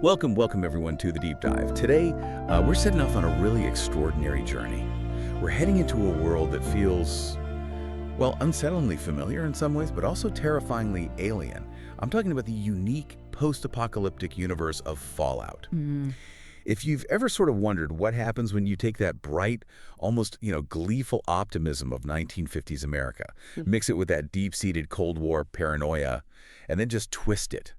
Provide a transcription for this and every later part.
Welcome everyone to The Deep Dive. Today, we're setting off on a really extraordinary journey. We're heading into a world that feels, well, unsettlingly familiar in some ways, but also terrifyingly alien. I'm talking about the unique post-apocalyptic universe of Fallout. If you've ever sort of wondered what happens when you take that bright, almost, gleeful optimism of 1950s America, mix it with that deep-seated Cold War paranoia, and then just twist it,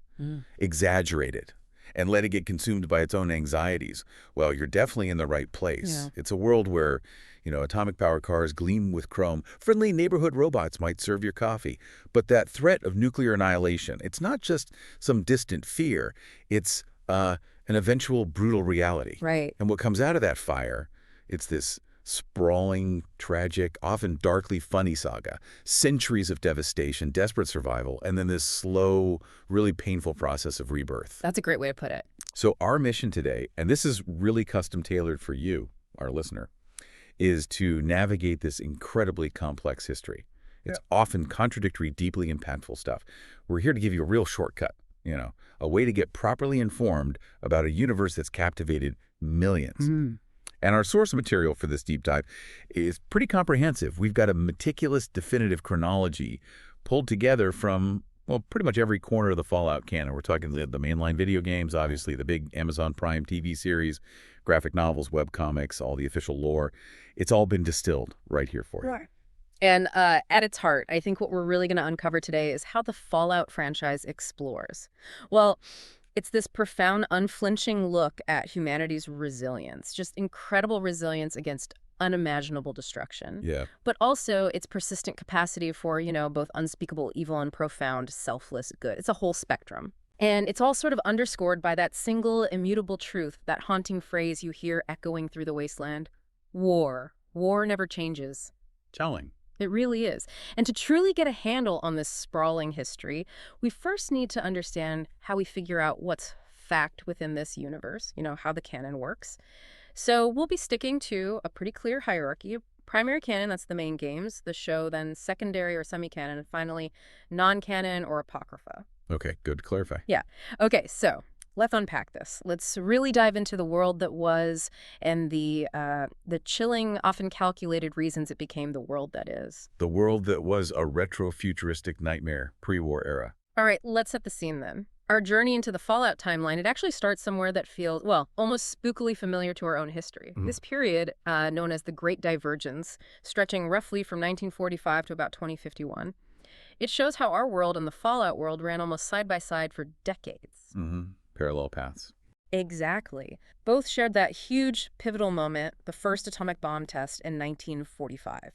exaggerate it, and let it get consumed by its own anxieties, well, you're definitely in the right place. Yeah. It's a world where, atomic-powered cars gleam with chrome. Friendly neighborhood robots might serve your coffee. But that threat of nuclear annihilation, it's not just some distant fear. It's an eventual brutal reality. Right. And what comes out of that fire, it's this sprawling, tragic, often darkly funny saga. Centuries of devastation, desperate survival, and then this slow, really painful process of rebirth. That's a great way to put it. So our mission today, and this is really custom tailored for you, our listener, is to navigate this incredibly complex history. It's often contradictory, deeply impactful stuff. We're here to give you a real shortcut, a way to get properly informed about a universe that's captivated millions. And our source material for this deep dive is pretty comprehensive. We've got a meticulous, definitive chronology pulled together from, well, pretty much every corner of the Fallout canon. We're talking the mainline video games, obviously, the big Amazon Prime TV series, graphic novels, webcomics, all the official lore. It's all been distilled right here for you. Right. And at its heart, I think what we're really going to uncover today is how the Fallout franchise explores. Well, it's this profound, unflinching look at humanity's resilience, just incredible resilience against unimaginable destruction. Yeah. But also its persistent capacity for, both unspeakable evil and profound, selfless good. It's a whole spectrum. And it's all sort of underscored by that single immutable truth, that haunting phrase you hear echoing through the wasteland. War. War never changes. Telling. It really is. And to truly get a handle on this sprawling history, we first need to understand how we figure out what's fact within this universe, how the canon works. So we'll be sticking to a pretty clear hierarchy. Primary canon, that's the main games, the show, then secondary or semi-canon, and finally non-canon or apocrypha. Okay, good to clarify. Yeah. Okay, so let's unpack this. Let's really dive into the world that was and the chilling, often calculated reasons it became the world that is. The world that was a retrofuturistic nightmare, pre-war era. All right, let's set the scene then. Our journey into the Fallout timeline, it actually starts somewhere that feels, well, almost spookily familiar to our own history. This period, known as the Great Divergence, stretching roughly from 1945 to about 2051, it shows how our world and the Fallout world ran almost side by side for decades. Parallel paths. Exactly. Both shared that huge pivotal moment, the first atomic bomb test in 1945.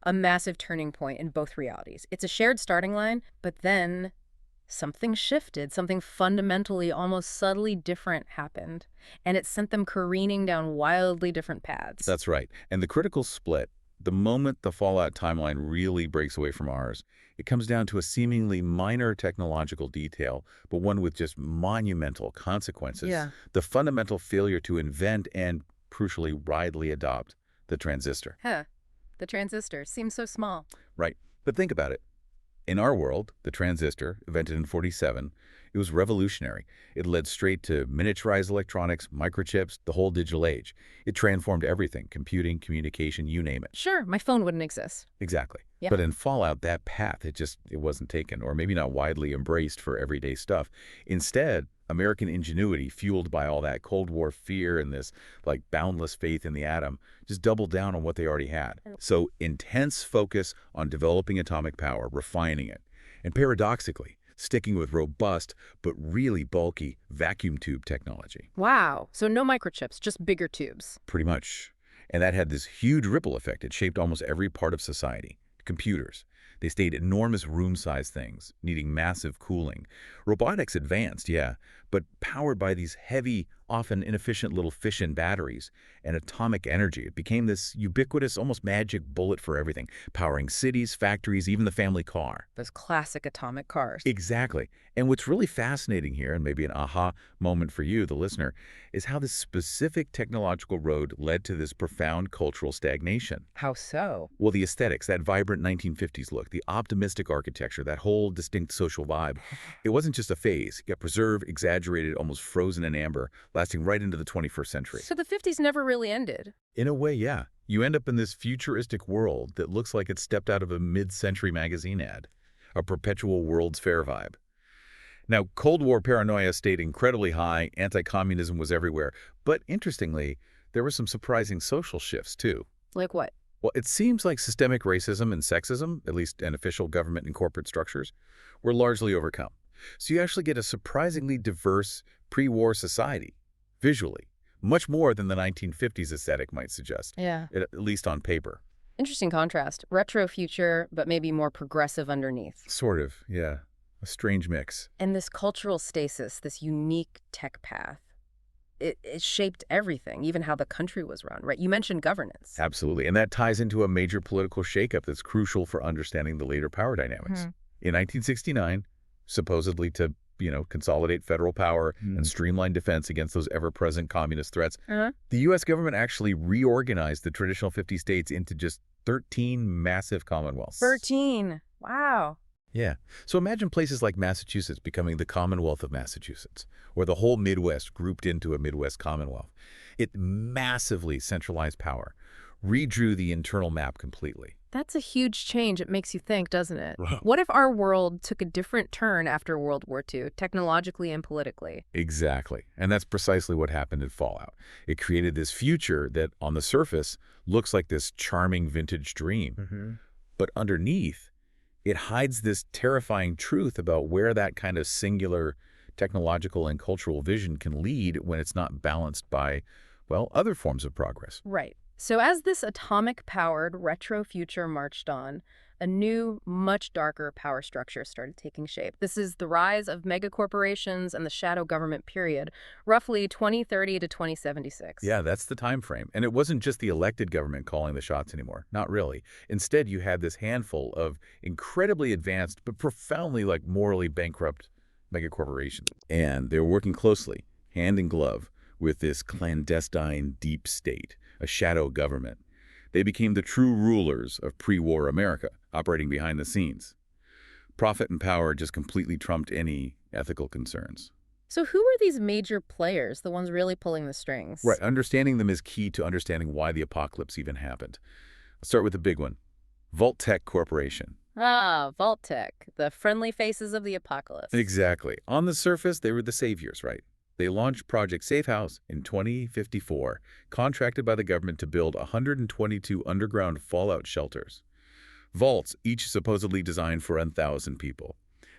A massive turning point in both realities. It's a shared starting line, but then something shifted. Something fundamentally, almost subtly different happened. And it sent them careening down wildly different paths. That's right. And the critical split, the moment the Fallout timeline really breaks away from ours, it comes down to a seemingly minor technological detail, but one with just monumental consequences. Yeah. The fundamental failure to invent and, crucially, widely adopt the transistor. The transistor seems so small. Right. But think about it. In our world, the transistor, invented in '47, it was revolutionary. It led straight to miniaturized electronics, microchips, the whole digital age. It transformed everything, computing, communication, you name it. Sure, my phone wouldn't exist. Exactly. Yeah. But in Fallout, that path, it wasn't taken, or maybe not widely embraced for everyday stuff. Instead, American ingenuity, fueled by all that Cold War fear and this boundless faith in the atom, just doubled down on what they already had. So intense focus on developing atomic power, refining it, and paradoxically, sticking with robust but really bulky vacuum tube technology. Wow. So no microchips, just bigger tubes. Pretty much. And that had this huge ripple effect. It shaped almost every part of society. Computers. They stayed enormous room-sized things, needing massive cooling. Robotics advanced, yeah, but powered by these heavy, often inefficient little fission batteries and atomic energy. It became this ubiquitous, almost magic bullet for everything, powering cities, factories, even the family car. Those classic atomic cars. Exactly. And what's really fascinating here, and maybe an aha moment for you, the listener, is how this specific technological road led to this profound cultural stagnation. How so? Well, the aesthetics, that vibrant 1950s look, the optimistic architecture, that whole distinct social vibe, it wasn't just a phase. It got preserved, exaggerated, exaggerated, almost frozen in amber, lasting right into the 21st century. So the 50s never really ended. In a way, yeah. You end up in this futuristic world that looks like it stepped out of a mid-century magazine ad, a perpetual World's Fair vibe. Now, Cold War paranoia stayed incredibly high, anti-communism was everywhere, but interestingly, there were some surprising social shifts, too. Like what? Well, it seems like systemic racism and sexism, at least in official government and corporate structures, were largely overcome. So you actually get a surprisingly diverse pre-war society, visually, much more than the 1950s aesthetic might suggest, Yeah. at least on paper. Interesting contrast. Retro future, but maybe more progressive underneath. Sort of, yeah. A strange mix. And this cultural stasis, this unique tech path, it shaped everything, even how the country was run, right? You mentioned governance. Absolutely. And that ties into a major political shakeup that's crucial for understanding the later power dynamics. In 1969, supposedly to, consolidate federal power and streamline defense against those ever-present communist threats, the U.S. government actually reorganized the traditional 50 states into just 13 massive commonwealths. 13. Wow. Yeah. So imagine places like Massachusetts becoming the Commonwealth of Massachusetts, or the whole Midwest grouped into a Midwest Commonwealth. It massively centralized power, redrew the internal map completely. That's a huge change. It makes you think, doesn't it? Wow. What if our world took a different turn after World War II, technologically and politically? Exactly. And that's precisely what happened in Fallout. It created this future that, on the surface, looks like this charming vintage dream. But underneath, it hides this terrifying truth about where that kind of singular technological and cultural vision can lead when it's not balanced by, well, other forms of progress. Right. So as this atomic-powered retro future marched on, a new, much darker power structure started taking shape. This is the rise of megacorporations and the shadow government period, roughly 2030 to 2076. Yeah, that's the time frame. And it wasn't just the elected government calling the shots anymore. Not really. Instead, you had this handful of incredibly advanced but profoundly, morally bankrupt megacorporations. And they were working closely, hand in glove, with this clandestine deep state, a shadow government. They became the true rulers of pre-war America, operating behind the scenes. Profit and power just completely trumped any ethical concerns. So who were these major players, the ones really pulling the strings? Right. Understanding them is key to understanding why the apocalypse even happened. Let's start with the big one. Vault-Tec Corporation. Ah, Vault-Tec, the friendly faces of the apocalypse. Exactly. On the surface, they were the saviors, right? They launched Project Safe House in 2054, contracted by the government to build 122 underground fallout shelters. Vaults, each supposedly designed for 1,000 people.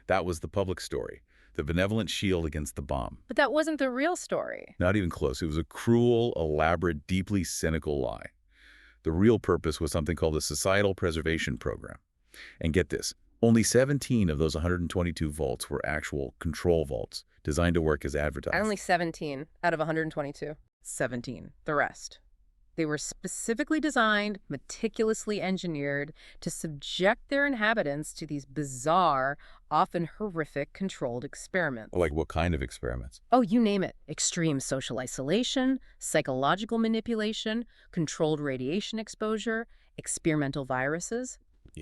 That was the public story, the benevolent shield against the bomb. But that wasn't the real story. Not even close. It was a cruel, elaborate, deeply cynical lie. The real purpose was something called the Societal Preservation Program. And get this, only 17 of those 122 vaults were actual control vaults, designed to work as advertised. Only 17 out of 122. 17. The rest. They were specifically designed, meticulously engineered to subject their inhabitants to these bizarre, often horrific, controlled experiments. Like what kind of experiments? Oh, you name it. Extreme social isolation, psychological manipulation, controlled radiation exposure, experimental viruses,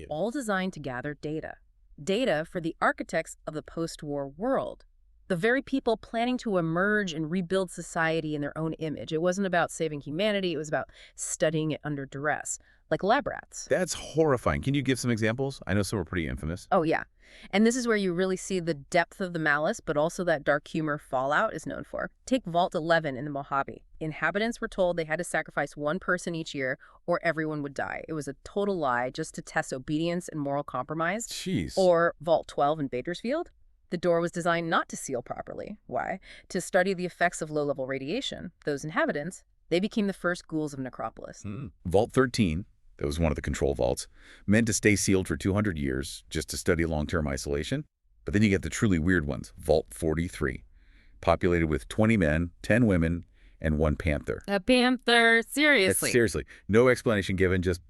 all designed to gather data. Data for the architects of the post-war world. The very people planning to emerge and rebuild society in their own image. It wasn't about saving humanity. It was about studying it under duress, like lab rats. That's horrifying. Can you give some examples? I know some are pretty infamous. Oh, yeah. And this is where you really see the depth of the malice, but also that dark humor Fallout is known for. Take Vault 11 in the Mojave. Inhabitants were told they had to sacrifice one person each year or everyone would die. It was a total lie just to test obedience and moral compromise. Jeez. Or Vault 12 in Bakersfield. The door was designed not to seal properly. Why? To study the effects of low-level radiation. Those inhabitants, they became the first ghouls of Necropolis. Vault 13, that was one of the control vaults, meant to stay sealed for 200 years just to study long-term isolation. But then you get the truly weird ones. Vault 43, populated with 20 men, 10 women, and 1 panther. A panther? Seriously? Seriously. No explanation given, just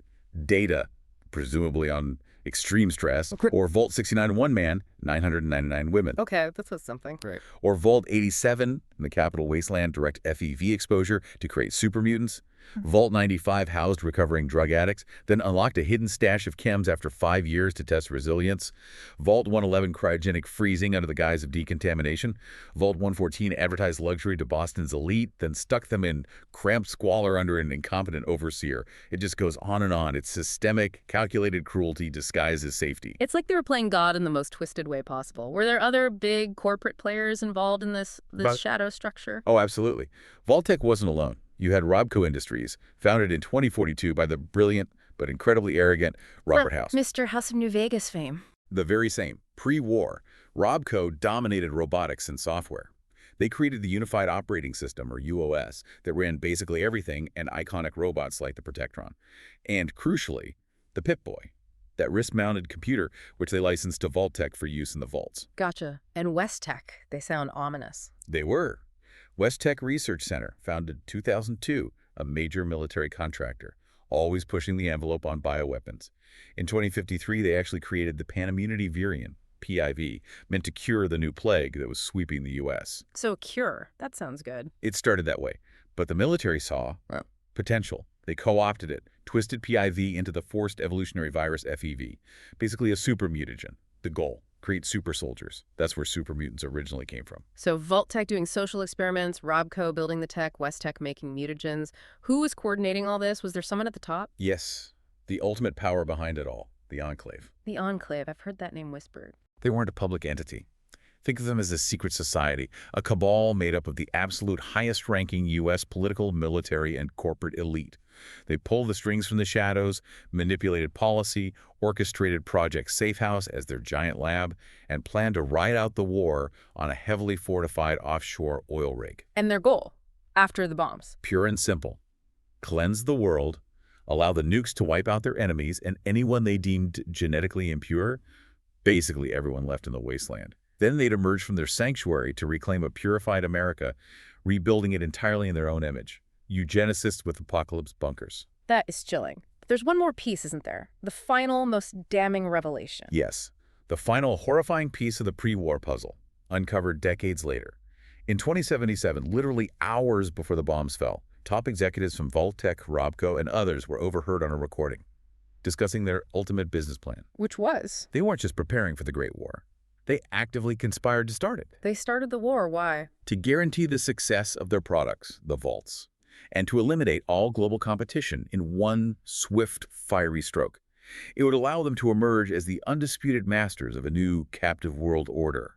data, presumably on extreme stress. Or Vault 69, 1 man, 999 women. Okay, this was something. Right. Or Vault 87, In the capital wasteland, direct FEV exposure to create super mutants. Vault 95 housed recovering drug addicts, then unlocked a hidden stash of chems after 5 years to test resilience. Vault 111 cryogenic freezing under the guise of decontamination. Vault 114 advertised luxury to Boston's elite, then stuck them in cramped squalor under an incompetent overseer. It just goes on and on. It's systemic, calculated cruelty disguised as safety. It's like they were playing God in the most twisted way possible. Were there other big corporate players involved in this shadow structure? Oh, absolutely. Vault-Tec wasn't alone. You had Robco Industries, founded in 2042 by the brilliant but incredibly arrogant Robert House. Mr. House of New Vegas fame. The very same. Pre-war, Robco dominated robotics and software. They created the Unified Operating System, or UOS, that ran basically everything and iconic robots like the Protectron. And crucially, the Pip-Boy, that wrist-mounted computer which they licensed to Vault-Tec for use in the vaults. Gotcha. And West-Tec, they sound ominous. They were. West-Tec Research Center, founded 2002, a major military contractor, always pushing the envelope on bioweapons. In 2053, they actually created the Panimmunity Virion, PIV, meant to cure the new plague that was sweeping the U.S. So a cure. That sounds good. It started that way, but the military saw potential. They co-opted it, twisted PIV into the forced evolutionary virus FEV, basically a super mutagen. The goal: create super soldiers. That's where super mutants originally came from. So Vault-Tec doing social experiments, Robco building the tech, West-Tec making mutagens. Who was coordinating all this? Was there someone at the top? Yes, the ultimate power behind it all, the Enclave. The Enclave. I've heard that name whispered. They weren't a public entity. Think of them as a secret society, a cabal made up of the absolute highest-ranking U.S. political, military, and corporate elite. They pulled the strings from the shadows, manipulated policy, orchestrated Project Safehouse as their giant lab, and planned to ride out the war on a heavily fortified offshore oil rig. And their goal, after the bombs? Pure and simple. Cleanse the world, allow the nukes to wipe out their enemies and anyone they deemed genetically impure, basically everyone left in the wasteland. Then they'd emerge from their sanctuary to reclaim a purified America, rebuilding it entirely in their own image. Eugenicists with apocalypse bunkers. That is chilling. But there's one more piece, isn't there? The final, most damning revelation. Yes. The final horrifying piece of the pre-war puzzle, uncovered decades later. In 2077, literally hours before the bombs fell, top executives from Vault-Tec, Robco, and others were overheard on a recording, discussing their ultimate business plan. Which was? They weren't just preparing for the Great War. They actively conspired to start it. They started the war. Why? To guarantee the success of their products, the vaults, and to eliminate all global competition in one swift, fiery stroke. It would allow them to emerge as the undisputed masters of a new captive world order.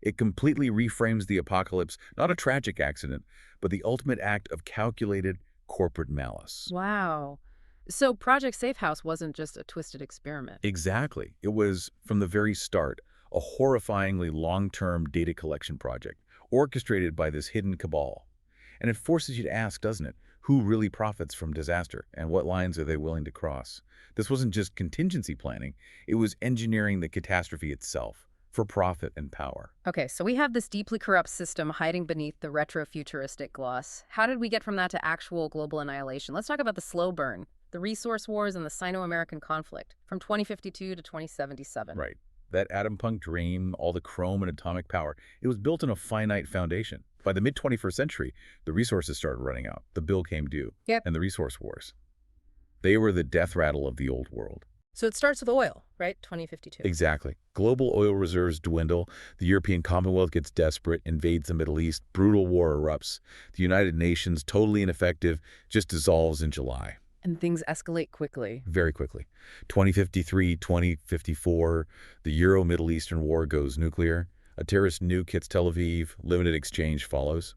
It completely reframes the apocalypse, not a tragic accident, but the ultimate act of calculated corporate malice. Wow. So Project Safehouse wasn't just a twisted experiment. Exactly. It was, from the very start, a horrifyingly long-term data collection project, orchestrated by this hidden cabal. And it forces you to ask, doesn't it, who really profits from disaster, and what lines are they willing to cross? This wasn't just contingency planning, it was engineering the catastrophe itself, for profit and power. Okay, so we have this deeply corrupt system hiding beneath the retrofuturistic gloss. How did we get from that to actual global annihilation? Let's talk about the slow burn, the resource wars, and the Sino-American conflict, from 2052 to 2077. Right. That atom punk dream, all the chrome and atomic power, it was built on a finite foundation. By the mid-21st century, the resources started running out. The bill came due. Yep. And the resource wars. They were the death rattle of the old world. So it starts with oil, right? 2052. Exactly. Global oil reserves dwindle. The European Commonwealth gets desperate, invades the Middle East. Brutal war erupts. The United Nations, totally ineffective, just dissolves in July. And things escalate quickly. Very quickly. 2053, 2054, the Euro-Middle Eastern War goes nuclear. A terrorist nuke hits Tel Aviv. Limited exchange follows.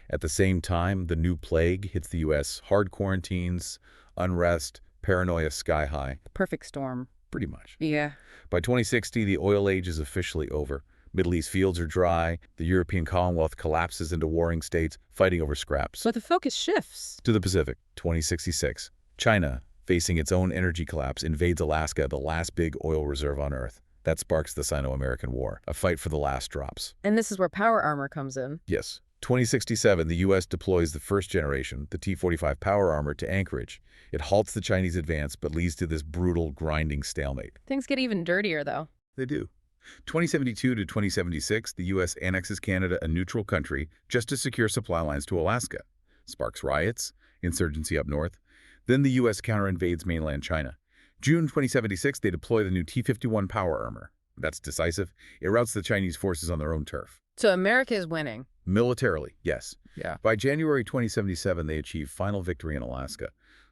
At the same time, the new plague hits the U.S. Hard quarantines, unrest, paranoia sky high. Perfect storm. Pretty much. Yeah. By 2060, the oil age is officially over. Middle East fields are dry. The European Commonwealth collapses into warring states, fighting over scraps. But the focus shifts. To the Pacific, 2066. China, facing its own energy collapse, invades Alaska, the last big oil reserve on Earth. That sparks the Sino-American War, a fight for the last drops. And this is where power armor comes in. Yes. 2067, the U.S. deploys the first generation, the T-45 power armor, to Anchorage. It halts the Chinese advance, but leads to this brutal, grinding stalemate. Things get even dirtier, though. They do. 2072 to 2076, the U.S. annexes Canada, a neutral country, just to secure supply lines to Alaska. Sparks riots, insurgency up north. Then the U.S. counter-invades mainland China. June 2076, they deploy the new T-51 power armor. That's decisive. It routs the Chinese forces on their own turf. So America is winning. Militarily, yes. Yeah. By January 2077, they achieve final victory in Alaska.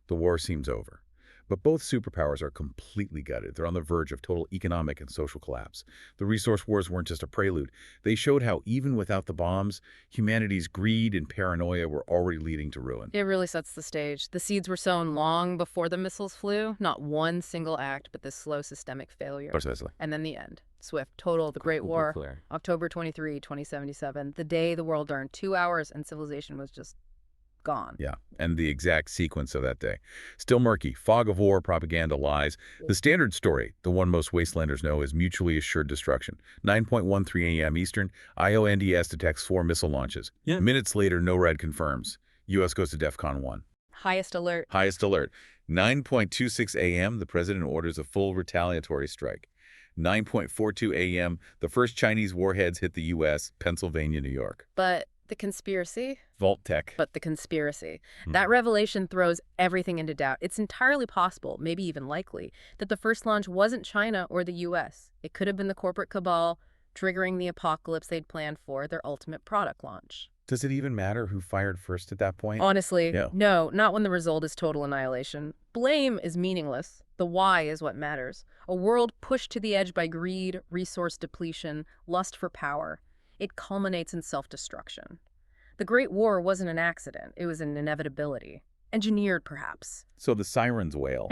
The war seems over. But both superpowers are completely gutted. They're on the verge of total economic and social collapse. The resource wars weren't just a prelude. They showed how even without the bombs, humanity's greed and paranoia were already leading to ruin. It really sets the stage. The seeds were sown long before the missiles flew. Not one single act, but this slow systemic failure. Precisely. And then the end. Swift, total, the Great War, Clear. October 23, 2077. The day the world learned 2 hours and civilization was just gone. Yeah, and the exact sequence of that day. Still murky. Fog of war, propaganda, lies. The standard story, the one most wastelanders know, is mutually assured destruction. 9:13 a.m. Eastern, IONDS detects 4 missile launches. Yeah. Minutes later, NORAD confirms. U.S. goes to DEFCON 1. Highest alert. Highest alert. 9:26 a.m., the president orders a full retaliatory strike. 9:42 a.m., the first Chinese warheads hit the U.S., Pennsylvania, New York. But the conspiracy? Vault-Tec. But the conspiracy. That revelation throws everything into doubt. It's entirely possible, maybe even likely, that the first launch wasn't China or the U.S. It could have been the corporate cabal triggering the apocalypse they'd planned for their ultimate product launch. Does it even matter who fired first at that point? Honestly, No. no, not when the result is total annihilation. Blame is meaningless. The why is what matters. A world pushed to the edge by greed, resource depletion, lust for power. It culminates in self-destruction. The Great War wasn't an accident. It was an inevitability. Engineered, perhaps. So the sirens wail.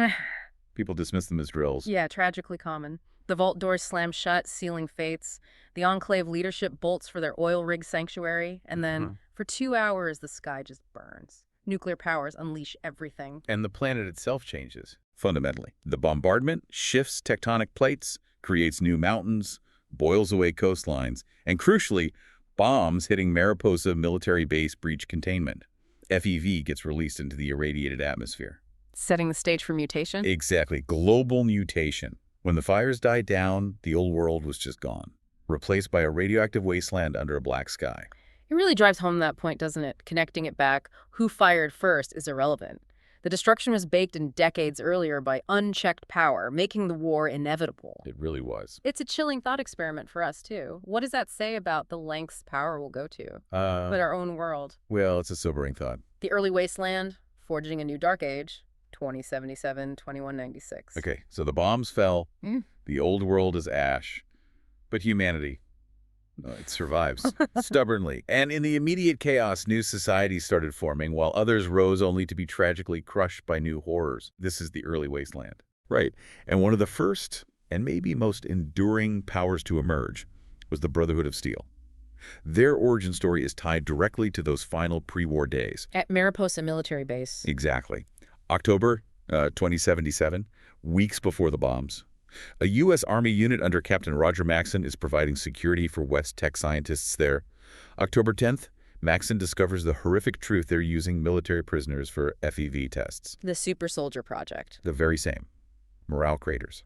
People dismiss them as drills. Yeah, tragically common. The vault doors slam shut, sealing fates. The Enclave leadership bolts for their oil rig sanctuary. And then, for 2 hours, the sky just burns. Nuclear powers unleash everything. And the planet itself changes, fundamentally. The bombardment shifts tectonic plates, creates new mountains, boils away coastlines, and crucially, bombs hitting Mariposa military base breach containment. FEV gets released into the irradiated atmosphere. Setting the stage for mutation? Exactly. Global mutation. When the fires died down, the old world was just gone, replaced by a radioactive wasteland under a black sky. It really drives home that point, doesn't it? Connecting it back, who fired first is irrelevant. The destruction was baked in decades earlier by unchecked power, making the war inevitable. It really was. It's a chilling thought experiment for us, too. What does that say about the lengths power will go to? But our own world. Well, it's a sobering thought. The early wasteland, forging a new dark age, 2077, 2196. Okay, so the bombs fell, the old world is ash, but humanity, it survives stubbornly. And in the immediate chaos, new societies started forming, while others rose only to be tragically crushed by new horrors. This is the early wasteland. Right, and one of the first and maybe most enduring powers to emerge was the Brotherhood of Steel. Their origin story is tied directly to those final pre-war days. At Mariposa military base. Exactly. October 2077, weeks before the bombs. A U.S. Army unit under Captain Roger Maxson is providing security for West Tech scientists there. October 10th, Maxson discovers the horrific truth they're using military prisoners for FEV tests. The Super Soldier Project. The very same. Morale craters.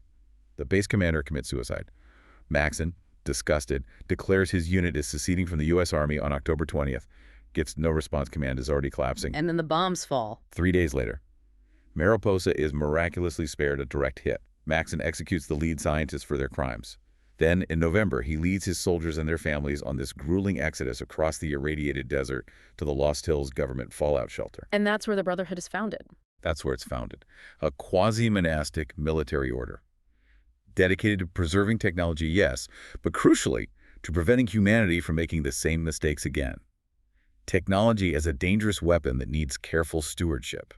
The base commander commits suicide. Maxson, disgusted, declares his unit is seceding from the U.S. Army on October 20th. Gets no response. Command is already collapsing. And then the bombs fall. 3 days later, Mariposa is miraculously spared a direct hit. Maxson executes the lead scientists for their crimes. Then, in November, he leads his soldiers and their families on this grueling exodus across the irradiated desert to the Lost Hills government fallout shelter. And that's where the Brotherhood is founded. That's where it's founded. A quasi-monastic military order. Dedicated to preserving technology, yes, but crucially, to preventing humanity from making the same mistakes again. Technology as a dangerous weapon that needs careful stewardship.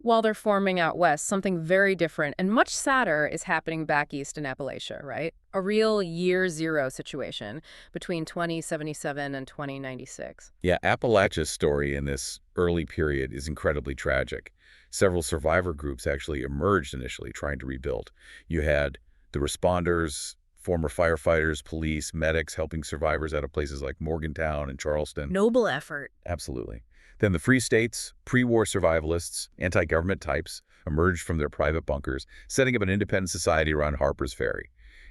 While they're forming out west, something very different and much sadder is happening back east in Appalachia, right? A real year zero situation between 2077 and 2096. Yeah, Appalachia's story in this early period is incredibly tragic. Several survivor groups actually emerged initially trying to rebuild. You had the responders, former firefighters, police, medics helping survivors out of places like Morgantown and Charleston. Noble effort. Absolutely. Then the Free States, pre-war survivalists, anti-government types, emerged from their private bunkers, setting up an independent society around Harper's Ferry.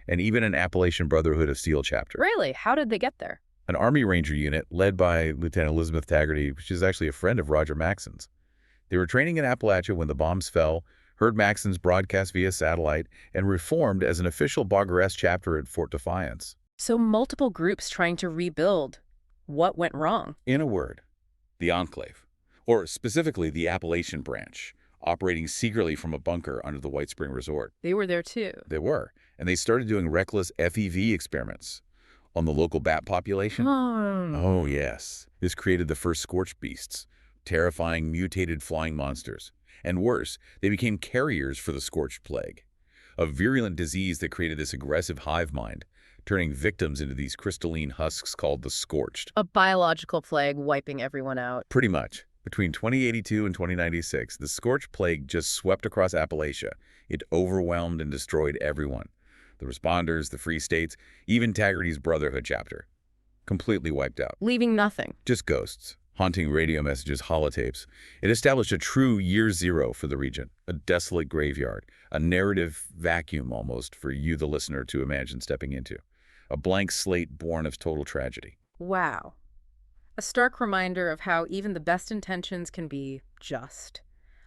and even an Appalachian Brotherhood of Steel chapter. Really? How did they get there? An Army Ranger unit led by Lieutenant Elizabeth Taggarty, which is actually a friend of Roger Maxon's. They were training in Appalachia when the bombs fell, heard Maxon's broadcast via satellite, and reformed as an official Boggeres chapter at Fort Defiance. So multiple groups trying to rebuild. What went wrong? In a word, the Enclave, or specifically the Appalachian branch, operating secretly from a bunker under the White Spring Resort. They were there too. They were, and they started doing reckless FEV experiments on the local bat population. Oh, yes. This created the first scorched beasts, terrifying mutated flying monsters. And worse, they became carriers for the scorched plague, a virulent disease that created this aggressive hive mind, turning victims into these crystalline husks called the scorched. A biological plague wiping everyone out. Pretty much. Between 2082 and 2096, the scorched plague just swept across Appalachia. It overwhelmed and destroyed everyone. The responders, the Free States, even Taggarty's Brotherhood chapter. Completely wiped out. Leaving nothing. Just ghosts, haunting radio messages, holotapes. It established a true year zero for the region, a desolate graveyard, a narrative vacuum almost for you, the listener, to imagine stepping into. A blank slate born of total tragedy. Wow. A stark reminder of how even the best intentions can be just,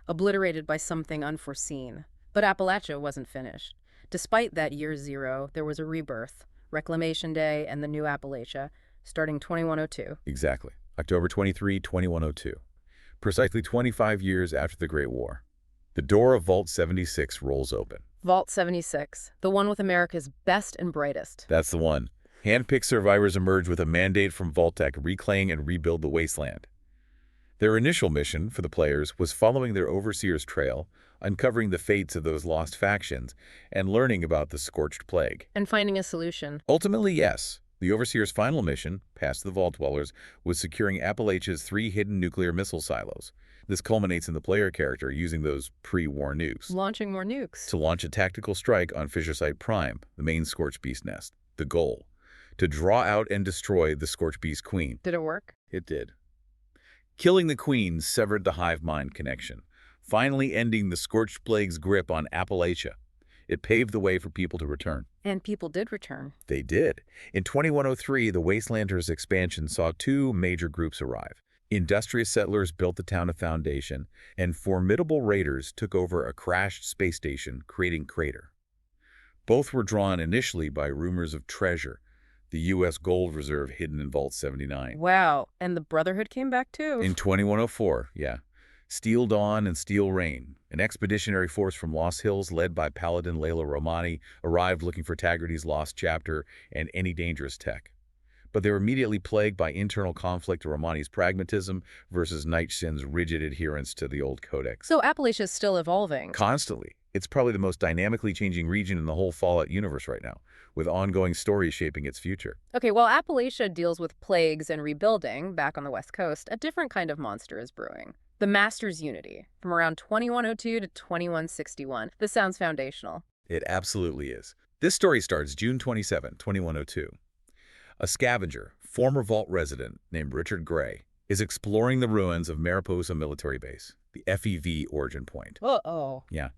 obliterated by something unforeseen. But Appalachia wasn't finished. Despite that year zero, there was a rebirth, Reclamation Day, and the new Appalachia, starting 2102. Exactly. October 23, 2102. Precisely 25 years after the Great War. The door of Vault 76 rolls open. Vault 76, the one with America's best and brightest. That's the one. Hand-picked survivors emerge with a mandate from Vault-Tec to reclaim and rebuild the wasteland. Their initial mission for the players was following their overseer's trail, uncovering the fates of those lost factions, and learning about the scorched plague. And finding a solution. Ultimately, yes. The overseer's final mission, past the Vault Dwellers, was securing Appalachia's 3 hidden nuclear missile silos. This culminates in the player character using those pre-war nukes. Launching more nukes. To launch a tactical strike on Fisher Site Prime, the main Scorched Beast nest. The goal: to draw out and destroy the Scorched Beast Queen. Did it work? It did. Killing the Queen severed the hive mind connection, finally ending the Scorched Plague's grip on Appalachia. It paved the way for people to return. And people did return. They did. In 2103, the Wastelanders' expansion saw 2 major groups arrive. Industrious settlers built the town of foundation, and formidable raiders took over a crashed space station, creating Crater. Both were drawn initially by rumors of treasure, the U.S. gold reserve hidden in Vault 79. Wow. And the Brotherhood came back too. In 2104, yeah. Steel Dawn and Steel Rain, an expeditionary force from Lost Hills led by Paladin Layla Romani, arrived looking for Taggarty's lost chapter and any dangerous tech. But they were immediately plagued by internal conflict, Romani's pragmatism versus Night Shin's rigid adherence to the old codex. So Appalachia is still evolving. Constantly. It's probably the most dynamically changing region in the whole Fallout universe right now, with ongoing stories shaping its future. Okay, while Appalachia deals with plagues and rebuilding back on the West Coast, a different kind of monster is brewing. The Master's Unity, from around 2102 to 2161. This sounds foundational. It absolutely is. This story starts June 27, 2102. A scavenger, former Vault resident named Richard Gray, is exploring the ruins of Mariposa Military Base, the FEV origin point. Uh-oh. Yeah.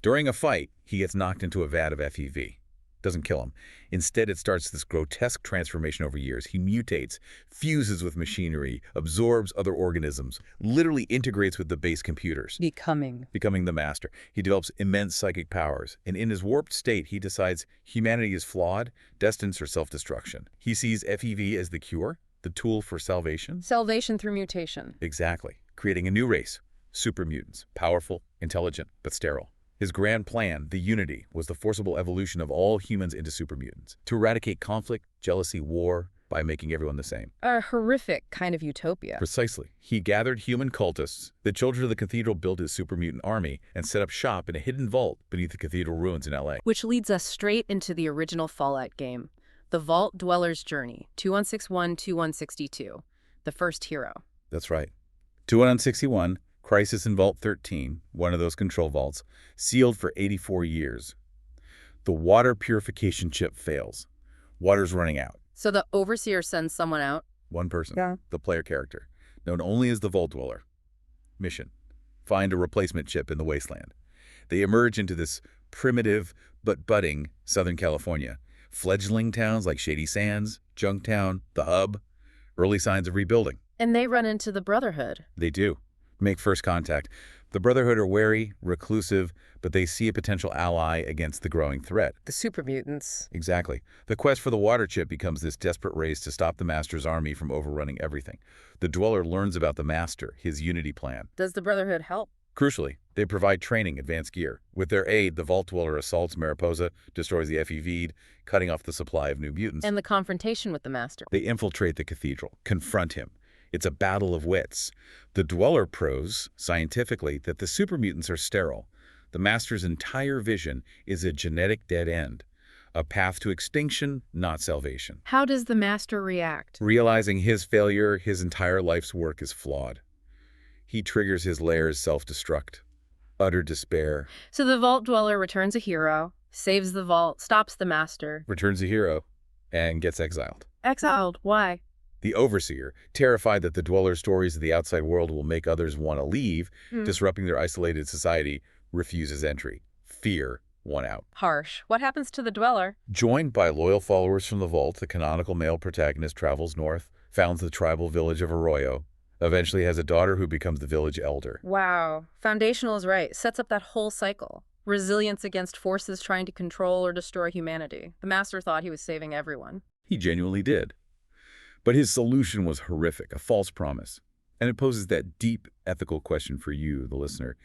During a fight, he gets knocked into a vat of FEV. Doesn't kill him. Instead, it starts this grotesque transformation over years. He mutates, fuses with machinery, absorbs other organisms, literally integrates with the base computers. Becoming the Master. He develops immense psychic powers, and in his warped state, he decides humanity is flawed, destined for self-destruction. He sees FEV as the cure, the tool for salvation. Salvation through mutation. Exactly. Creating a new race, super mutants, powerful, intelligent, but sterile. His grand plan, the Unity, was the forcible evolution of all humans into super mutants, to eradicate conflict, jealousy, war, by making everyone the same. A horrific kind of utopia. Precisely. He gathered human cultists. The children of the cathedral built his super mutant army and set up shop in a hidden vault beneath the cathedral ruins in L.A. Which leads us straight into the original Fallout game, the Vault Dweller's Journey, 2161-2162, the first hero. That's right. 2161. Crisis in Vault 13, one of those control vaults, sealed for 84 years. The water purification chip fails. Water's running out. So the Overseer sends someone out? One person, the player character, known only as the Vault Dweller. Mission: find a replacement chip in the wasteland. They emerge into this primitive but budding Southern California, Fledgling towns like Shady Sands, Junktown, the Hub, early signs of rebuilding. And they run into the Brotherhood. They do. Make first contact. The Brotherhood are wary, reclusive, but they see a potential ally against the growing threat. The super mutants. Exactly. The quest for the water chip becomes this desperate race to stop the Master's army from overrunning everything. The Dweller learns about the Master, his Unity plan. Does the Brotherhood help? Crucially, they provide training, advanced gear. With their aid, the Vault Dweller assaults Mariposa, destroys the FEV'd, cutting off the supply of new mutants. And the confrontation with the Master. They infiltrate the cathedral, confront him. It's a battle of wits. The Dweller proves, scientifically, that the super mutants are sterile. The Master's entire vision is a genetic dead end. A path to extinction, not salvation. How does the Master react? Realizing his failure, his entire life's work is flawed. He triggers his lair's self-destruct. Utter despair. So the Vault Dweller returns a hero, saves the vault, stops the Master. Returns a hero, and gets exiled. Exiled? Why? The Overseer, terrified that the Dweller's stories of the outside world will make others want to leave, disrupting their isolated society, refuses entry. Fear won out. Harsh. What happens to the Dweller? Joined by loyal followers from the Vault, the canonical male protagonist travels north, founds the tribal village of Arroyo, eventually has a daughter who becomes the village elder. Wow. Foundational is right. Sets up that whole cycle. Resilience against forces trying to control or destroy humanity. The Master thought he was saving everyone. He genuinely did. But his solution was horrific, a false promise. And it poses that deep ethical question for you, the listener.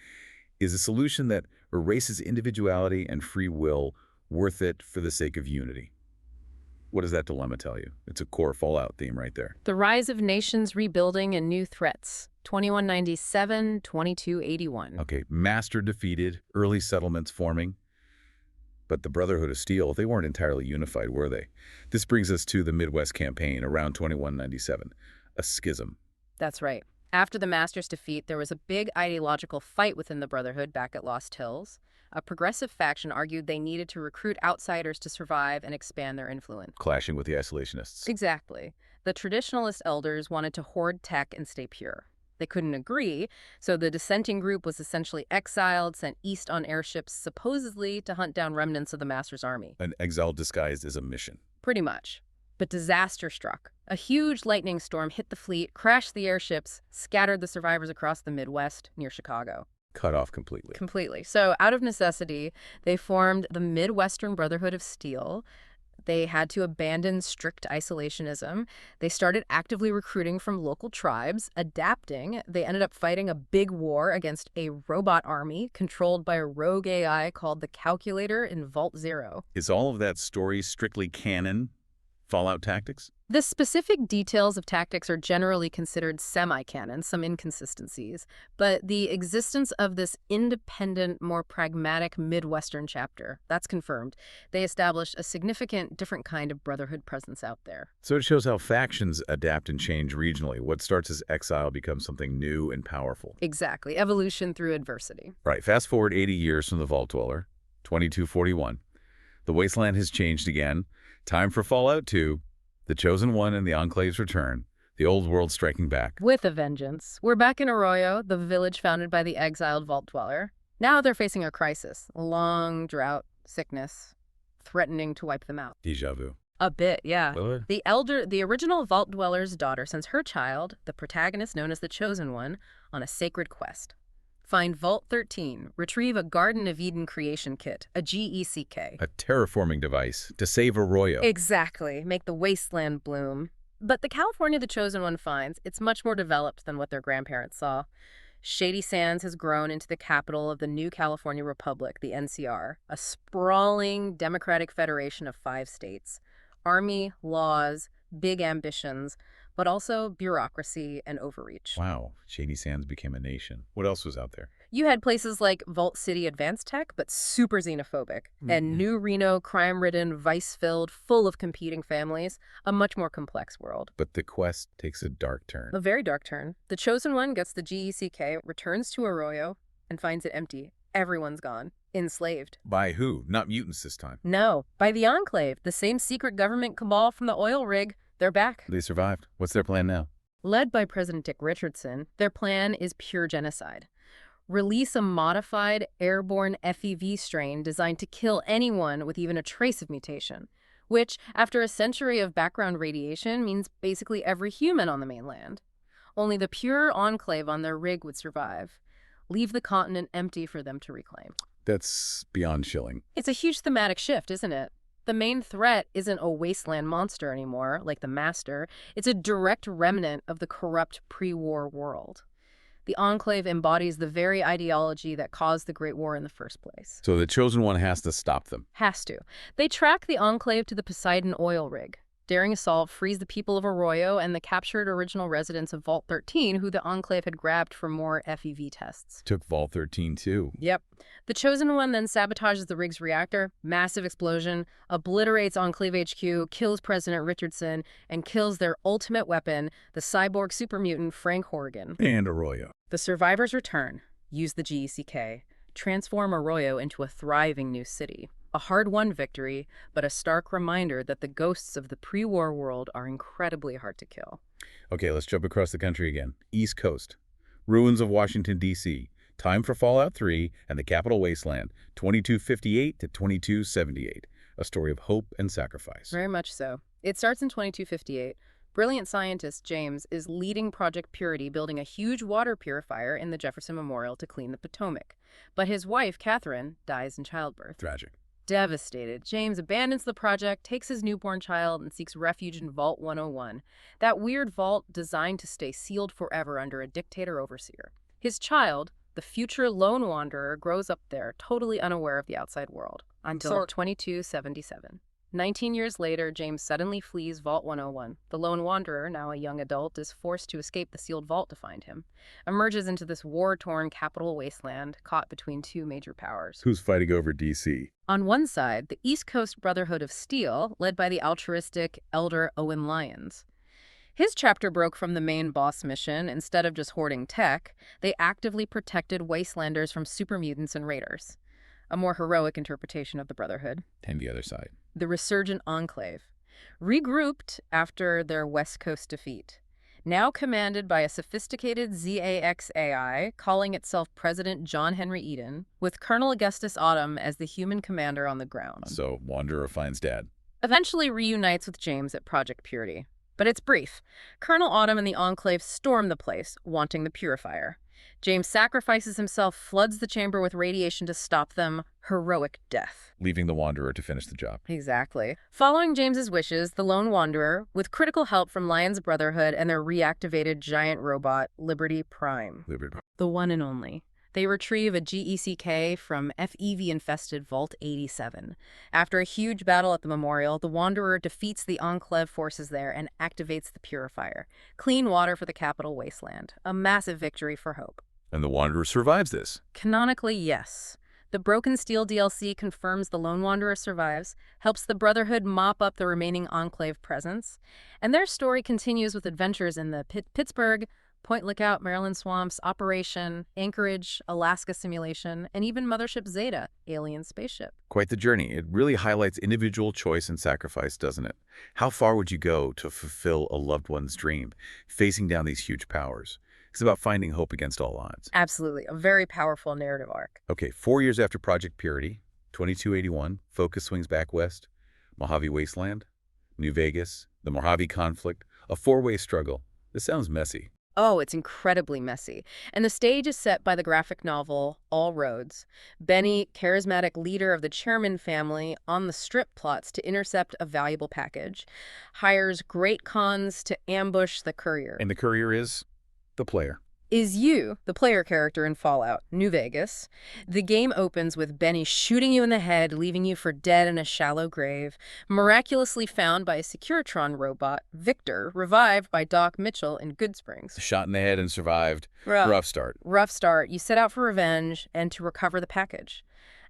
Is a solution that erases individuality and free will worth it for the sake of unity? What does that dilemma tell you? It's a core Fallout theme right there. The Rise of Nations Rebuilding and New Threats. 2197, 2281. Okay, Master defeated, early settlements forming. But the Brotherhood of Steel, they weren't entirely unified, were they? This brings us to the Midwest campaign around 2197, a schism. That's right. After the Master's defeat, there was a big ideological fight within the Brotherhood back at Lost Hills. A progressive faction argued they needed to recruit outsiders to survive and expand their influence. Clashing with the isolationists. Exactly. The traditionalist elders wanted to hoard tech and stay pure. They couldn't agree, so the dissenting group was essentially exiled, sent east on airships, supposedly to hunt down remnants of the Master's army. An exile disguised as a mission. Pretty much. But disaster struck. A huge lightning storm hit the fleet, crashed the airships, scattered the survivors across the Midwest near Chicago. Cut off completely. Completely. So out of necessity, they formed the Midwestern Brotherhood of Steel. They had to abandon strict isolationism. They started actively recruiting from local tribes, adapting. They ended up fighting a big war against a robot army controlled by a rogue AI called the Calculator in Vault Zero. Is all of that story strictly canon Fallout tactics? The specific details of tactics are generally considered semi-canon, some inconsistencies, but the existence of this independent, more pragmatic Midwestern chapter, that's confirmed. They established a significant different kind of Brotherhood presence out there. So it shows how factions adapt and change regionally. What starts as exile becomes something new and powerful. Exactly. Evolution through adversity. Right. Fast forward 80 years from the Vault Dweller, 2241. The Wasteland has changed again. Time for Fallout 2, the Chosen One and the Enclave's return, the old world striking back. With a vengeance. We're back in Arroyo, the village founded by the exiled Vault Dweller. Now they're facing a crisis, a long drought, sickness, threatening to wipe them out. Déjà vu. A bit, yeah. What? The original Vault Dweller's daughter sends her child, the protagonist known as the Chosen One, on a sacred quest. Find Vault 13, retrieve a Garden of Eden creation kit, a GECK. A terraforming device to save Arroyo. Exactly. Make the wasteland bloom. But the California the Chosen One finds, it's much more developed than what their grandparents saw. Shady Sands has grown into the capital of the new California Republic, the NCR, a sprawling democratic federation of 5 states. Army, laws, big ambitions, but also bureaucracy and overreach. Wow, Shady Sands became a nation. What else was out there? You had places like Vault City Advanced Tech, but super xenophobic, and New Reno, crime-ridden, vice-filled, full of competing families, a much more complex world. But the quest takes a dark turn. A very dark turn. The Chosen One gets the GECK, returns to Arroyo, and finds it empty. Everyone's gone. Enslaved. By who? Not mutants this time. No, by the Enclave, the same secret government cabal from the oil rig. They're back. They survived. What's their plan now? Led by President Dick Richardson, their plan is pure genocide. Release a modified airborne FEV strain designed to kill anyone with even a trace of mutation. which, after a century of background radiation, means basically every human on the mainland. Only the pure Enclave on their rig would survive. Leave the continent empty for them to reclaim. That's beyond chilling. It's a huge thematic shift, isn't it? The main threat isn't a wasteland monster anymore, like the Master. It's a direct remnant of the corrupt pre-war world. The Enclave embodies the very ideology that caused the Great War in the first place. So the Chosen One has to stop them. Has to. They track the Enclave to the Poseidon oil rig. Daring assault frees the people of Arroyo and the captured original residents of Vault-13, who the Enclave had grabbed for more FEV tests. Took Vault-13 too. Yep. The Chosen One then sabotages the rig's reactor, massive explosion, obliterates Enclave HQ, kills President Richardson, and kills their ultimate weapon, the cyborg supermutant Frank Horrigan. And Arroyo. The survivors return, use the GECK, transform Arroyo into a thriving new city. A hard-won victory, but a stark reminder that the ghosts of the pre-war world are incredibly hard to kill. Okay, let's jump across the country again. East Coast. Ruins of Washington, D.C. Time for Fallout 3 and the Capital Wasteland, 2258 to 2278. A story of hope and sacrifice. Very much so. It starts in 2258. Brilliant scientist James is leading Project Purity, building a huge water purifier in the Jefferson Memorial to clean the Potomac. But his wife, Catherine, dies in childbirth. Tragic. Devastated, James abandons the project, takes his newborn child, and seeks refuge in Vault 101, that weird vault designed to stay sealed forever under a dictator overseer. His child, the future lone wanderer, grows up there, totally unaware of the outside world, until 2277. 19 years later, James suddenly flees Vault 101. The lone wanderer, now a young adult, is forced to escape the sealed vault to find him. Emerges into this war-torn capital wasteland, caught between two major powers. Who's fighting over D.C.? On one side, the East Coast Brotherhood of Steel, led by the altruistic Elder Owen Lyons. His chapter broke from the main boss mission. Instead of just hoarding tech, they actively protected wastelanders from supermutants and raiders. A more heroic interpretation of the Brotherhood. And the other side. The resurgent Enclave, regrouped after their West Coast defeat, now commanded by a sophisticated ZAX AI calling itself President John Henry Eden, with Colonel Augustus Autumn as the human commander on the ground. So Wanderer finds Dad. Eventually reunites with James at Project Purity. But it's brief. Colonel Autumn and the Enclave storm the place, wanting the purifier. James sacrifices himself, floods the chamber with radiation to stop them. Heroic death. Leaving the Wanderer to finish the job. Exactly. Following James's wishes, the lone wanderer, with critical help from Lyons Brotherhood and their reactivated giant robot, Liberty Prime. The one and only. They retrieve a GECK from FEV-infested Vault 87. After a huge battle at the memorial, the Wanderer defeats the Enclave forces there and activates the purifier. Clean water for the capital wasteland. A massive victory for hope. And the Wanderer survives this. Canonically, yes. The Broken Steel DLC confirms the Lone Wanderer survives, helps the Brotherhood mop up the remaining Enclave presence, and their story continues with adventures in the Pittsburgh, Point Lookout, Maryland Swamps, Operation, Anchorage, Alaska Simulation, and even Mothership Zeta, alien spaceship. Quite the journey. It really highlights individual choice and sacrifice, doesn't it? How far would you go to fulfill a loved one's dream, facing down these huge powers? It's about finding hope against all odds. Absolutely. A very powerful narrative arc. Okay, 4 years after Project Purity, 2281, focus swings back west, Mojave Wasteland, New Vegas, the Mojave conflict, a four-way struggle. This sounds messy. Oh, it's incredibly messy. And the stage is set by the graphic novel All Roads. Benny, charismatic leader of the Chairman family, on the strip plots to intercept a valuable package, hires great cons to ambush the courier. And the courier is the player. Is you, the player character in Fallout, New Vegas. The game opens with Benny shooting you in the head, leaving you for dead in a shallow grave, miraculously found by a Securitron robot, Victor, revived by Doc Mitchell in Goodsprings. Shot in the head and survived. Rough start. Rough start. You set out for revenge and to recover the package.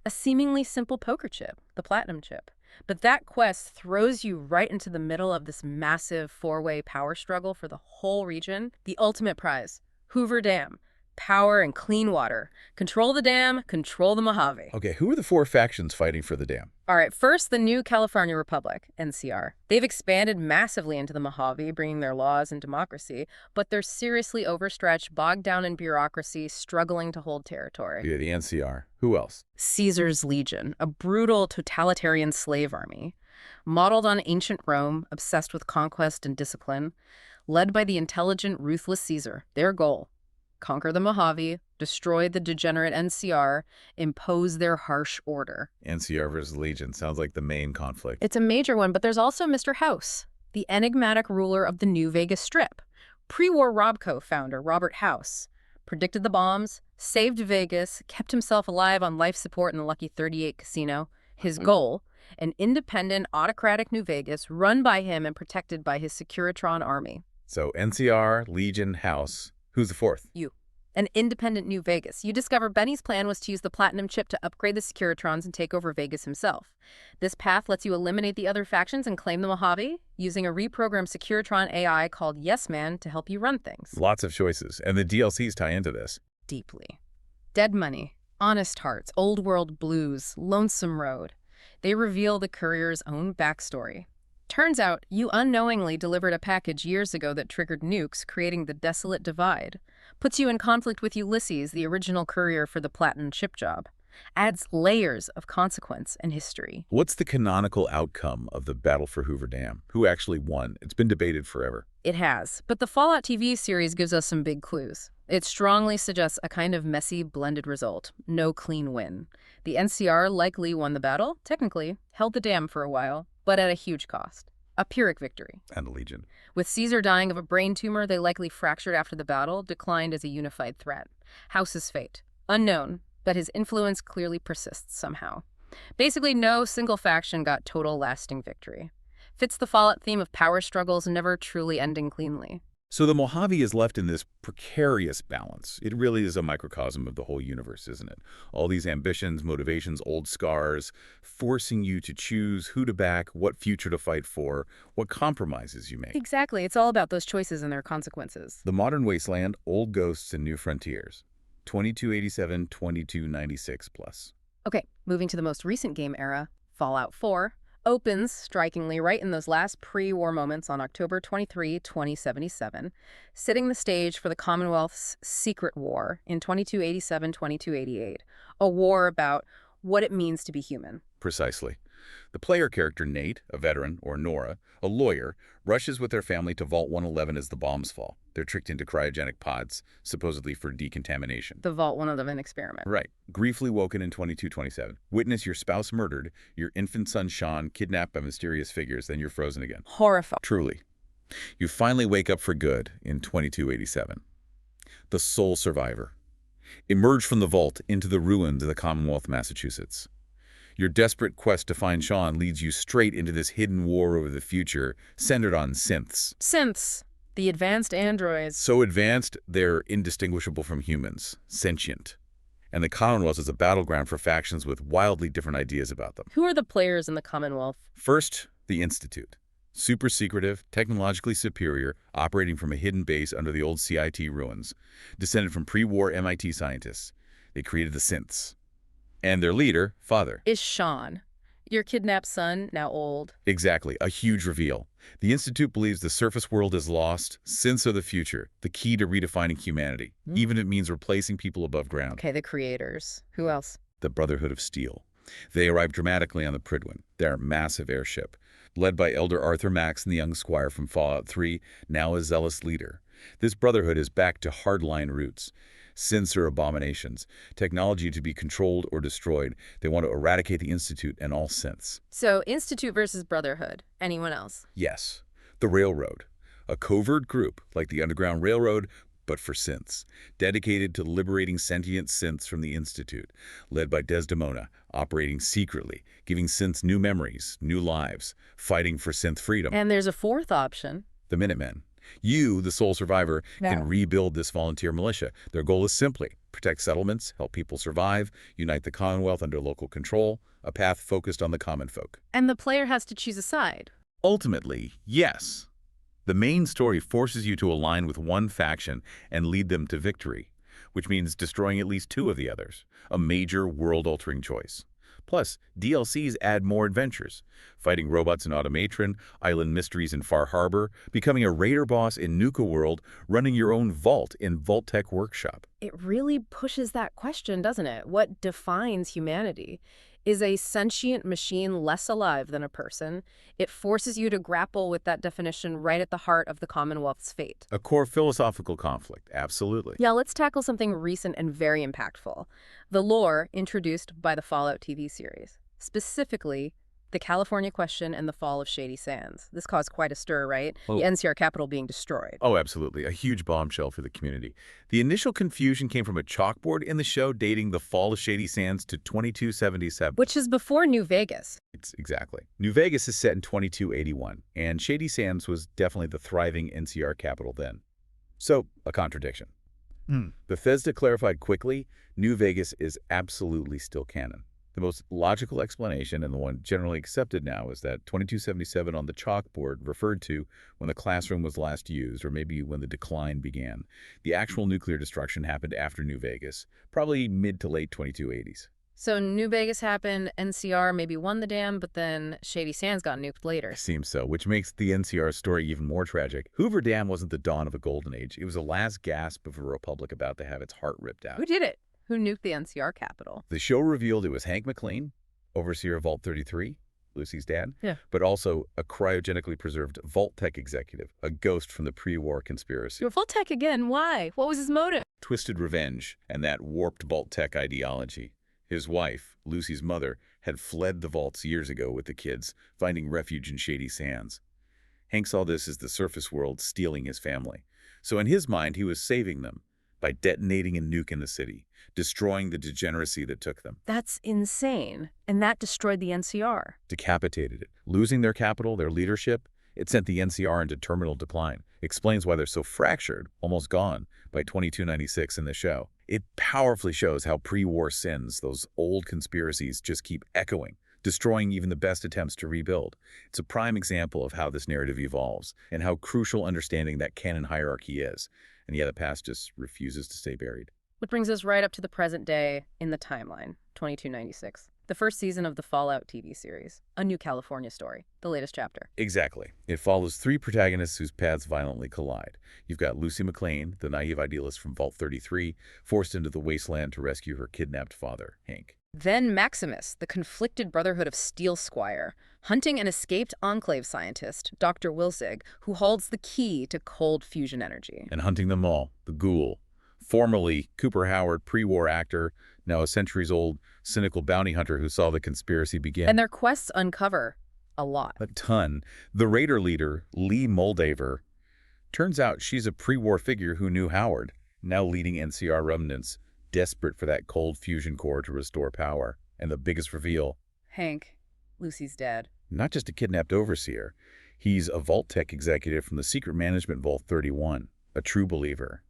A seemingly simple poker chip, the Platinum chip. But that quest throws you right into the middle of this massive four-way power struggle for the whole region. The ultimate prize. Hoover Dam. Power and clean water. Control the dam, control the Mojave. Okay, who are the four factions fighting for the dam? All right, first, the New California Republic, NCR. They've expanded massively into the Mojave, bringing their laws and democracy, but they're seriously overstretched, bogged down in bureaucracy, struggling to hold territory. Yeah, the NCR. Who else? Caesar's Legion, a brutal totalitarian slave army. modeled on ancient Rome, obsessed with conquest and discipline, led by the intelligent, ruthless Caesar. Their goal: conquer the Mojave, destroy the degenerate NCR, impose their harsh order. NCR versus Legion sounds like the main conflict. It's a major one, but there's also Mr. House, the enigmatic ruler of the New Vegas Strip. Pre-war Robco founder Robert House predicted the bombs, saved Vegas, kept himself alive on life support in the Lucky 38 casino. His goal: an independent, autocratic New Vegas run by him and protected by his Securitron army. So NCR, Legion, House. Who's the fourth? You. An independent New Vegas. You discover Benny's plan was to use the Platinum chip to upgrade the Securitrons and take over Vegas himself. This path lets you eliminate the other factions and claim the Mojave, using a reprogrammed Securitron AI called Yes Man to help you run things. Lots of choices, and the DLCs tie into this. Deeply. Dead Money, Honest Hearts, Old World Blues, Lonesome Road. They reveal the courier's own backstory. Turns out, you unknowingly delivered a package years ago that triggered nukes, creating the Desolate Divide. Puts you in conflict with Ulysses, the original courier for the Platinum chip job. Adds layers of consequence and history. What's the canonical outcome of the battle for Hoover Dam? Who actually won? It's been debated forever. It has, but the Fallout TV series gives us some big clues. It strongly suggests a kind of messy, blended result. No clean win. The NCR likely won the battle, technically, held the dam for a while, but at a huge cost. A Pyrrhic victory. And the Legion. With Caesar dying of a brain tumor they likely fractured after the battle, declined as a unified threat. House's fate: unknown, but his influence clearly persists somehow. Basically, no single faction got total lasting victory. Fits the Fallout theme of power struggles never truly ending cleanly. So the Mojave is left in this precarious balance. It really is a microcosm of the whole universe, isn't it? All these ambitions, motivations, old scars, forcing you to choose who to back, what future to fight for, what compromises you make. Exactly. It's all about those choices and their consequences. The modern wasteland, old ghosts and new frontiers. 2287, 2296 plus. Okay, moving to the most recent game era, Fallout 4. Opens, strikingly, right in those last pre-war moments on October 23, 2077, setting the stage for the Commonwealth's secret war in 2287-2288, a war about what it means to be human. Precisely. The player character Nate, a veteran, or Nora, a lawyer, rushes with their family to Vault 111 as the bombs fall. They're tricked into cryogenic pods, supposedly for decontamination. The Vault 111 experiment. Right. Briefly woken in 2227. Witness your spouse murdered, your infant son Sean kidnapped by mysterious figures, then you're frozen again. Horrifying. Truly. You finally wake up for good in 2287. The sole survivor. Emerge from the vault into the ruins of the Commonwealth, Massachusetts. Your desperate quest to find Sean leads you straight into this hidden war over the future, centered on synths. Synths. The advanced androids. So advanced, they're indistinguishable from humans, sentient. And the Commonwealth is a battleground for factions with wildly different ideas about them. Who are the players in the Commonwealth? First, the Institute. Super secretive, technologically superior, operating from a hidden base under the old CIT ruins. Descended from pre-war MIT scientists. They created the synths. And their leader, Father. Is Sean. Your kidnapped son, now old. Exactly. A huge reveal. The Institute believes the surface world is lost. Synths are the future, the key to redefining humanity, even if it means replacing people above ground. Okay, the creators. Who else? The Brotherhood of Steel. They arrive dramatically on the Prydwen, their massive airship. Led by Elder Arthur Max and the young squire from Fallout 3, now a zealous leader. This Brotherhood is back to hardline roots. Synths are abominations, technology to be controlled or destroyed. They want to eradicate the Institute and all synths. So, Institute versus Brotherhood. Anyone else? Yes. The Railroad. A covert group, like the Underground Railroad, but for synths. Dedicated to liberating sentient synths from the Institute. Led by Desdemona, operating secretly, giving synths new memories, new lives, fighting for synth freedom. And there's a fourth option. The Minutemen. You, the sole survivor, can rebuild this volunteer militia. Their goal is simply protect settlements, help people survive, unite the Commonwealth under local control, a path focused on the common folk. And the player has to choose a side. Ultimately, yes. The main story forces you to align with one faction and lead them to victory, which means destroying at least two of the others, a major world-altering choice. Plus, DLCs add more adventures, fighting robots in Automatron, island mysteries in Far Harbor, becoming a raider boss in Nuka World, running your own vault in Vault-Tec Workshop. It really pushes that question, doesn't it? What defines humanity? Is a sentient machine less alive than a person? It forces you to grapple with that definition right at the heart of the Commonwealth's fate. A core philosophical conflict, absolutely. Yeah, let's tackle something recent and very impactful. The lore introduced by the Fallout TV series. Specifically, the California question and the fall of Shady Sands. This caused quite a stir, right? Oh. The NCR capital being destroyed. Oh, absolutely. A huge bombshell for the community. The initial confusion came from a chalkboard in the show dating the fall of Shady Sands to 2277. Which is before New Vegas. Exactly. New Vegas is set in 2281, and Shady Sands was definitely the thriving NCR capital then. So, a contradiction. Bethesda clarified quickly, New Vegas is absolutely still canon. The most logical explanation, and the one generally accepted now, is that 2277 on the chalkboard referred to when the classroom was last used, or maybe when the decline began. The actual nuclear destruction happened after New Vegas, probably mid to late 2280s. So New Vegas happened, NCR maybe won the dam, but then Shady Sands got nuked later. Seems so, which makes the NCR story even more tragic. Hoover Dam wasn't the dawn of a golden age. It was the last gasp of a republic about to have its heart ripped out. Who did it? Who nuked the NCR capital? The show revealed it was Hank McLean, overseer of Vault 33, Lucy's dad, but also a cryogenically preserved Vault-Tec executive, a ghost from the pre-war conspiracy. Your Vault-Tec again? Why? What was his motive? Twisted revenge and that warped Vault-Tec ideology. His wife, Lucy's mother, had fled the vaults years ago with the kids, finding refuge in Shady Sands. Hank saw this as the surface world stealing his family. So in his mind, he was saving them by detonating a nuke in the city, destroying the degeneracy that took them. That's insane. And that destroyed the NCR. Decapitated it. Losing their capital, their leadership, it sent the NCR into terminal decline. Explains why they're so fractured, almost gone, by 2296 in the show. It powerfully shows how pre-war sins, those old conspiracies, just keep echoing, destroying even the best attempts to rebuild. It's a prime example of how this narrative evolves, and how crucial understanding that canon hierarchy is. And yet the past just refuses to stay buried. Which brings us right up to the present day in the timeline, 2296. The first season of the Fallout TV series, A New California Story, the latest chapter. Exactly. It follows three protagonists whose paths violently collide. You've got Lucy McLean, the naive idealist from Vault 33, forced into the wasteland to rescue her kidnapped father, Hank. Then Maximus, the conflicted brotherhood of Steel Squire, hunting an escaped Enclave scientist, Dr. Wilsig, who holds the key to cold fusion energy. And hunting them all, the Ghoul, formerly Cooper Howard, pre-war actor, now a centuries-old, cynical bounty hunter who saw the conspiracy begin. And their quests uncover a lot. A ton. The Raider leader, Lee Moldaver, turns out she's a pre-war figure who knew Howard, now leading NCR remnants, desperate for that cold fusion core to restore power. And the biggest reveal, Hank, Lucy's dad. Not just a kidnapped overseer. He's a Vault-Tec executive from the secret management Vault 31, a true believer.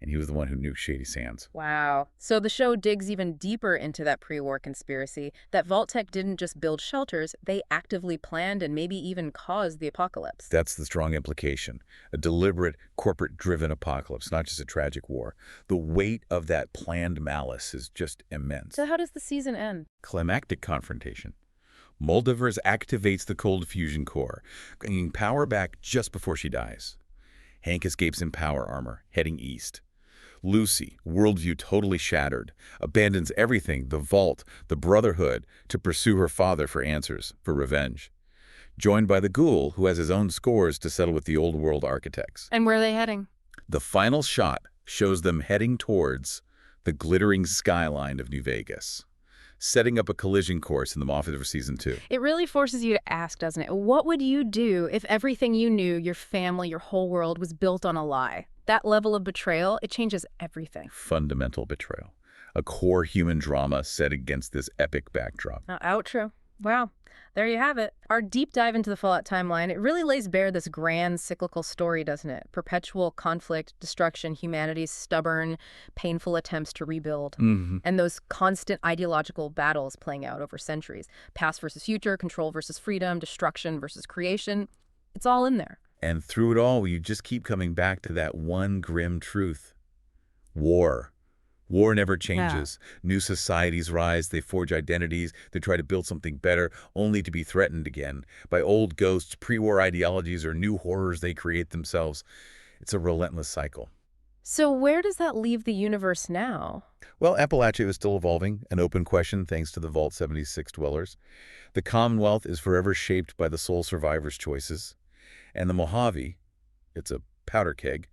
And he was the one who nuked Shady Sands. Wow. So the show digs even deeper into that pre-war conspiracy, that Vault-Tec didn't just build shelters, they actively planned and maybe even caused the apocalypse. That's the strong implication. A deliberate, corporate-driven apocalypse, not just a tragic war. The weight of that planned malice is just immense. So how does the season end? Climactic confrontation. Moldaver activates the cold fusion core, bringing power back just before she dies. Hank escapes in power armor, heading east. Lucy, worldview totally shattered, abandons everything, the vault, the brotherhood, to pursue her father for answers, for revenge. Joined by the Ghoul, who has his own scores to settle with the old world architects. And where are they heading? The final shot shows them heading towards the glittering skyline of New Vegas, setting up a collision course in the Mojave for Season 2. It really forces you to ask, doesn't it? What would you do if everything you knew, your family, your whole world, was built on a lie? That level of betrayal, it changes everything. Fundamental betrayal. A core human drama set against this epic backdrop. Outro. Wow. There you have it. Our deep dive into the Fallout timeline, it really lays bare this grand cyclical story, doesn't it? Perpetual conflict, destruction, humanity's stubborn, painful attempts to rebuild. And those constant ideological battles playing out over centuries. Past versus future, control versus freedom, destruction versus creation. It's all in there. And through it all, you just keep coming back to that one grim truth. War. War never changes. New societies rise, they forge identities, they try to build something better, only to be threatened again by old ghosts, pre-war ideologies, or new horrors they create themselves. It's a relentless cycle. So where does that leave the universe now? Well, Appalachia is still evolving, an open question thanks to the Vault 76 dwellers. The Commonwealth is forever shaped by the sole survivor's choices. And the Mojave, it's a powder keg,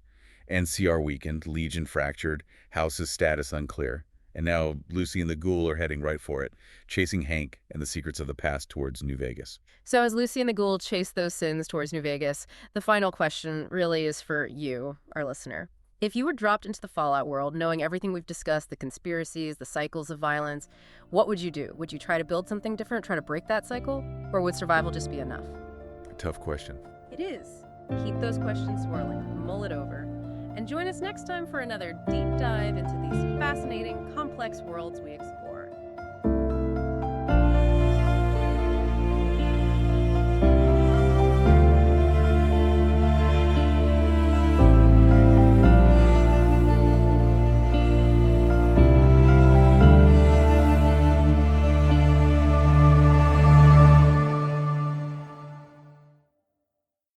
NCR weakened, Legion fractured, House's status unclear. And now Lucy and the Ghoul are heading right for it, chasing Hank and the secrets of the past towards New Vegas. So as Lucy and the Ghoul chase those sins towards New Vegas, the final question really is for you, our listener. If you were dropped into the Fallout world, knowing everything we've discussed, the conspiracies, the cycles of violence, what would you do? Would you try to build something different, try to break that cycle? Or would survival just be enough? A tough question. It is. Keep those questions swirling, mull it over, and join us next time for another deep dive into these fascinating, complex worlds we explore.